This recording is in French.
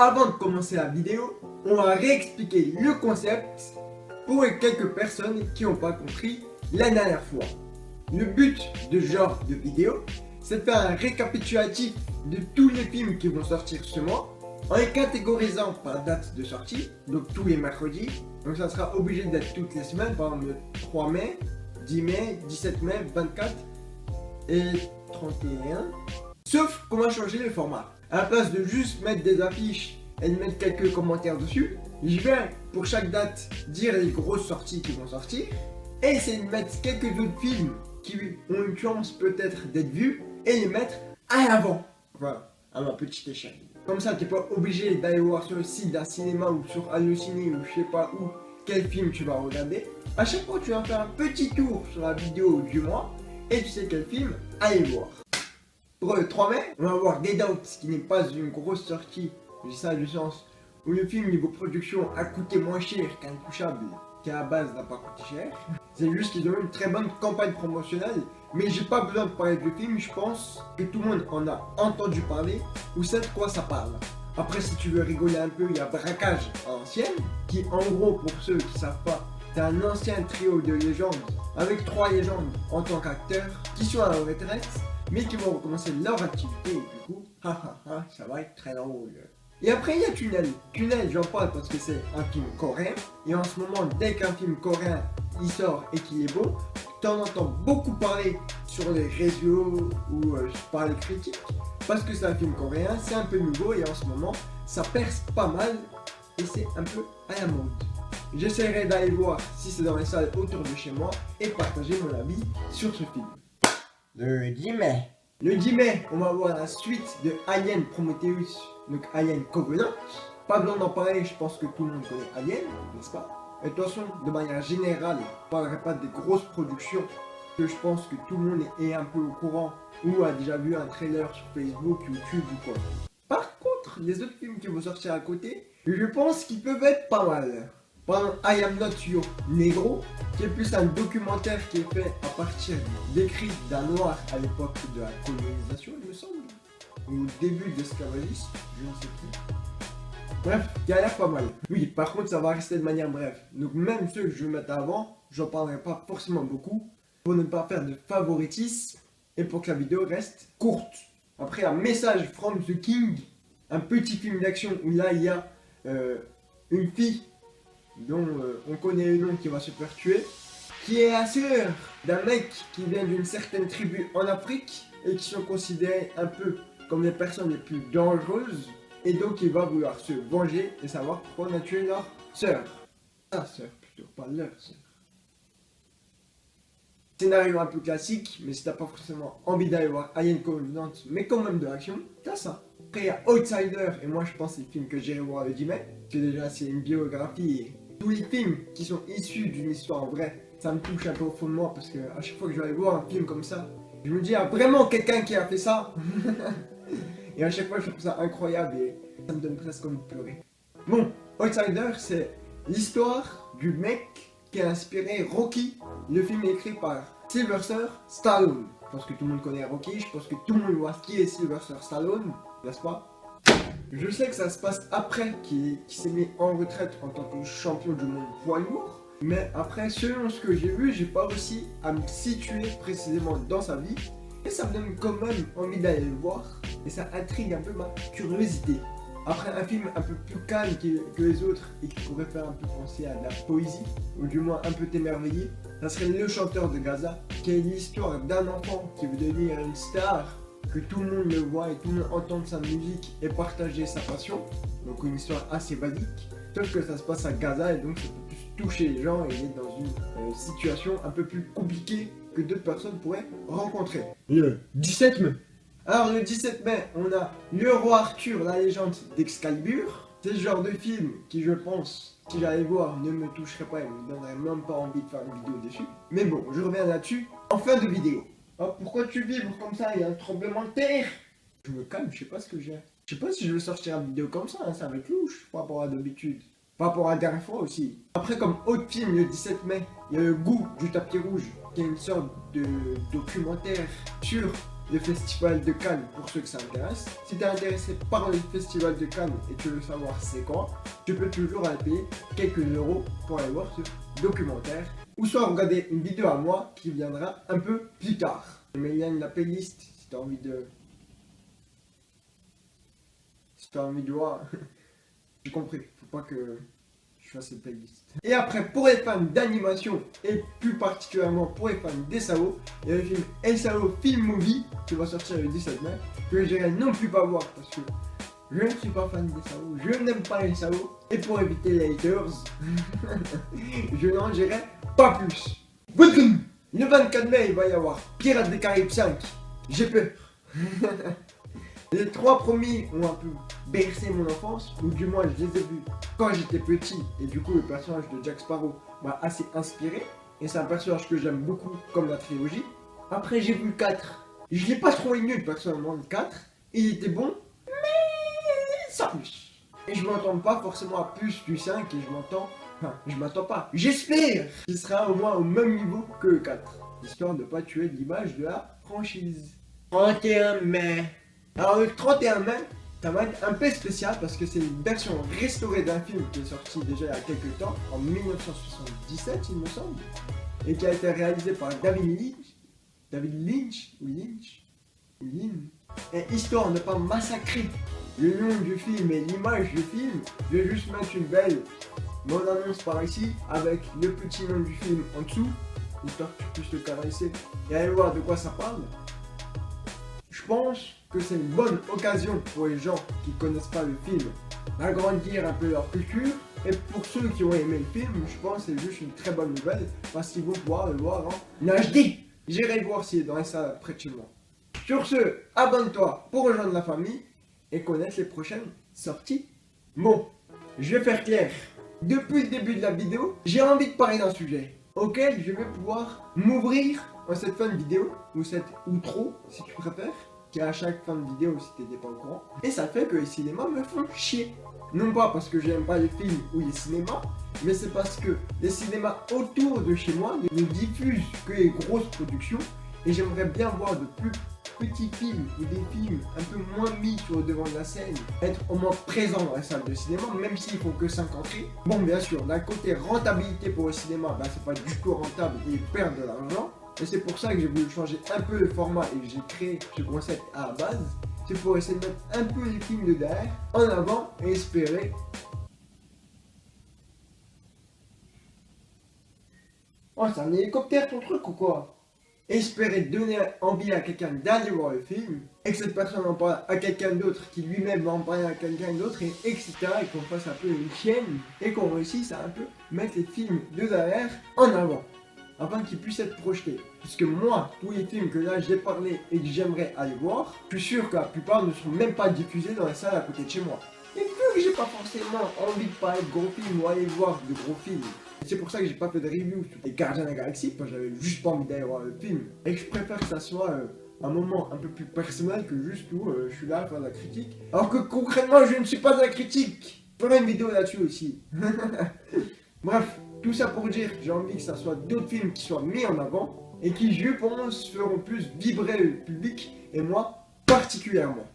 Avant de commencer la vidéo, on va réexpliquer le concept pour les quelques personnes qui n'ont pas compris la dernière fois. Le but de ce genre de vidéo, c'est de faire un récapitulatif de tous les films qui vont sortir ce mois, en les catégorisant par date de sortie, donc tous les mercredis. Donc ça sera obligé d'être toutes les semaines, par exemple le 3 mai, 10 mai, 17 mai, 24 et 31. Sauf qu'on va changer le format. À la place de juste mettre des affiches et de mettre quelques commentaires dessus, je vais pour chaque date dire les grosses sorties qui vont sortir et essayer de mettre quelques autres films qui ont une chance peut-être d'être vus et les mettre à l'avant. Voilà, à ma petite échelle. Comme ça, tu n'es pas obligé d'aller voir sur le site d'un cinéma ou sur Allociné ou je sais pas où quel film tu vas regarder. À chaque fois, tu vas faire un petit tour sur la vidéo du mois et tu sais quel film aller voir. Pour le 3 mai, on va voir Get Out, qui n'est pas une grosse sortie, j'ai ça du sens, où le film niveau production a coûté moins cher qu'Intouchable, qui à la base n'a pas coûté cher. C'est juste qu'ils ont eu une très bonne campagne promotionnelle, mais j'ai pas besoin de parler du film, je pense que tout le monde en a entendu parler, ou sait de quoi ça parle. Après, si tu veux rigoler un peu, il y a Braquage à l'ancienne, qui en gros, pour ceux qui savent pas, c'est un ancien trio de légendes, avec 3 légendes en tant qu'acteurs, qui sont à la retraite, mais qui vont recommencer leur activité, et du coup, ça va être très drôle. Et après, il y a Tunnel. Tunnel, j'en parle parce que c'est un film coréen, et en ce moment, dès qu'un film coréen il sort et qu'il est beau, t'en entends beaucoup parler sur les réseaux ou par les critiques, parce que c'est un film coréen, c'est un peu nouveau, et en ce moment, ça perce pas mal, et c'est un peu à la mode. J'essaierai d'aller voir si c'est dans les salles autour de chez moi, et partager mon avis sur ce film. Le 10 mai. Le 10 mai, on va voir la suite de Alien Prometheus, donc Alien Covenant. Pas besoin d'en parler, je pense que tout le monde connaît Alien, n'est-ce pas? Et de toute façon, de manière générale, je ne parlerai pas des grosses productions, que je pense que tout le monde est un peu au courant, ou a déjà vu un trailer sur Facebook, YouTube ou quoi. Par contre, les autres films qui vont sortir à côté, je pense qu'ils peuvent être pas mal. Par exemple, I Am Not Your Negro, qui est plus un documentaire qui est fait à partir d'écrits d'un noir à l'époque de la colonisation, il me semble, ou au début de l'esclavagisme, je ne sais plus. Bref, qui a l'air pas mal. Oui, par contre, ça va rester de manière brève. Donc même ceux que je vais mettre avant, j'en parlerai pas forcément beaucoup, pour ne pas faire de favoritisme, et pour que la vidéo reste courte. Après, un message from the King, un petit film d'action où là, il y a une fille dont on connaît le nom qui va se faire tuer, qui est la sœur d'un mec qui vient d'une certaine tribu en Afrique et qui sont considérés un peu comme les personnes les plus dangereuses, et donc il va vouloir se venger et savoir pourquoi on a tué leur sœur. Sa sœur plutôt, pas leur sœur. Scénario un peu classique, mais si t'as pas forcément envie d'aller voir Alien Covenant, mais quand même de l'action, t'as ça. Après il y a Outsider, et moi je pense que c'est le film que j'irai voir le 10 mai, parce que déjà c'est une biographie, et tous les films qui sont issus d'une histoire vraie, ça me touche un peu au fond de moi, parce que à chaque fois que je vais aller voir un film comme ça, je me dis, il y a vraiment quelqu'un qui a fait ça. Et à chaque fois je trouve ça incroyable, et ça me donne presque envie de pleurer. Bon, Outsider, c'est l'histoire du mec qui a inspiré Rocky, le film écrit par Sylvester Stallone. Je pense que tout le monde connaît Rocky, je pense que tout le monde voit qui est Sylvester Stallone, n'est-ce pas? Je sais que ça se passe après qu'il s'est mis en retraite en tant que champion du monde poids lourd, mais après, selon ce que j'ai vu, j'ai pas réussi à me situer précisément dans sa vie, et ça me donne quand même envie d'aller le voir, et ça intrigue un peu ma curiosité. Après, un film un peu plus calme que les autres et qui pourrait faire un peu penser à de la poésie, ou du moins un peu t'émerveiller, ça serait Le Chanteur de Gaza, qui est l'histoire d'un enfant qui veut devenir une star, que tout le monde le voit et tout le monde entende sa musique et partager sa passion. Donc une histoire assez basique, sauf que ça se passe à Gaza et donc ça peut plus toucher les gens et il est dans une situation un peu plus compliquée que d'autres personnes pourraient rencontrer. Le 17 mai. Alors le 17 mai, on a Le Roi Arthur, la légende d'Excalibur. C'est ce genre de film qui, je pense, si j'allais voir, ne me toucherait pas et me donnerait même pas envie de faire une vidéo dessus. Mais bon, je reviens là-dessus en fin de vidéo. Oh, pourquoi tu vibres comme ça? Il y a un tremblement de terre. Je me calme, je sais pas ce que j'ai. Je sais pas si je veux sortir une vidéo comme ça, hein, ça va être louche par rapport à d'habitude. Par rapport à la dernière fois aussi. Après, comme autre film, le 17 mai, il y a Le Goût du tapis rouge, qui est une sorte de documentaire sur le festival de Cannes pour ceux que ça intéresse. Si tu es intéressé par le festival de Cannes et tu veux savoir c'est quand, tu peux toujours aller payer quelques euros pour aller voir ce documentaire. Ou soit regarder une vidéo à moi qui viendra un peu plus tard. Je mets le lien de la playlist si tu as envie de... Si tu as envie de voir... J'ai compris, faut pas que je fasse cette playlist. Et après, pour les fans d'animation, et plus particulièrement pour les fans des SAO, il y a le film SAO Film Movie qui va sortir le 17 mai, que je n'irai non plus pas voir parce que je ne suis pas fan des SAO, je n'aime pas les SAO, et pour éviter les haters, je n'en dirai pas plus. Le 24 mai, il va y avoir Pirates des Caraïbes 5, j'ai peur. Les 3 premiers ont un peu bercé mon enfance, ou du moins je les ai vus quand j'étais petit, et du coup le personnage de Jack Sparrow m'a assez inspiré, et c'est un personnage que j'aime beaucoup comme la trilogie. Après j'ai vu le 4, je l'ai pas trouvé nul personnellement le 4, il était bon, mais sans plus. Et je m'entends pas forcément à plus du 5, et je m'attends pas, j'espère qu'il sera au moins au même niveau que le 4, histoire de pas tuer l'image de la franchise. 31 mai. Alors le 31 mai, ça va être un peu spécial parce que c'est une version restaurée d'un film qui est sorti déjà il y a quelques temps, en 1977 il me semble, et qui a été réalisé par David Lynch, et histoire de ne pas massacrer le nom du film et l'image du film, je vais juste mettre une belle bande-annonce par ici, avec le petit nom du film en dessous, histoire que tu puisses le caresser et aller voir de quoi ça parle. Je pense que c'est une bonne occasion pour les gens qui connaissent pas le film d'agrandir un peu leur culture, et pour ceux qui ont aimé le film, je pense que c'est juste une très bonne nouvelle parce qu'ils vont pouvoir le voir en HD. J'irai le voir s'il est dans les salles près de chez moi. Sur ce, abonne-toi pour rejoindre la famille et connaître les prochaines sorties. Bon, je vais faire clair. Depuis le début de la vidéo, j'ai envie de parler d'un sujet auquel je vais pouvoir m'ouvrir en cette fin de vidéo, ou cette outro si tu préfères, qui est à chaque fin de vidéo si t'étais pas au courant. Et ça fait que les cinémas me font chier. Non pas parce que j'aime pas les films ou les cinémas, mais c'est parce que les cinémas autour de chez moi ne diffusent que les grosses productions, et j'aimerais bien voir de plus petits films ou des films un peu moins mis sur le devant de la scène, être au moins présent dans la salle de cinéma, même s'ils font que 5 entrées. Bon, bien sûr, d'un côté rentabilité pour le cinéma, bah, c'est pas du tout rentable et ils perdent de l'argent. Et c'est pour ça que j'ai voulu changer un peu le format et que j'ai créé ce concept à la base. C'est pour essayer de mettre un peu les films de derrière en avant et espérer... Oh, c'est un hélicoptère ton truc ou quoi? Espérer donner envie à quelqu'un d'aller voir le film, et que cette personne en parle à quelqu'un d'autre, qui lui-même va en parler à quelqu'un d'autre, et etc. Et qu'on fasse un peu une chaîne, et qu'on réussisse à un peu mettre les films de derrière en avant, afin qu'ils puissent être projetés. Puisque moi, tous les films que là j'ai parlé et que j'aimerais aller voir, je suis sûr que la plupart ne sont même pas diffusés dans la salle à côté de chez moi. Et vu que j'ai pas forcément envie de parler de gros films ou aller voir de gros films, c'est pour ça que j'ai pas fait de review sur les Gardiens de la Galaxie, parce que j'avais juste pas envie d'aller voir le film. Et que je préfère que ça soit un moment un peu plus personnel que juste où je suis là à faire de la critique. Alors que concrètement, je ne suis pas de la critique. Je ferai une vidéo là-dessus aussi. Bref, tout ça pour dire que j'ai envie que ça soit d'autres films qui soient mis en avant et qui, je pense, feront plus vibrer le public et moi particulièrement.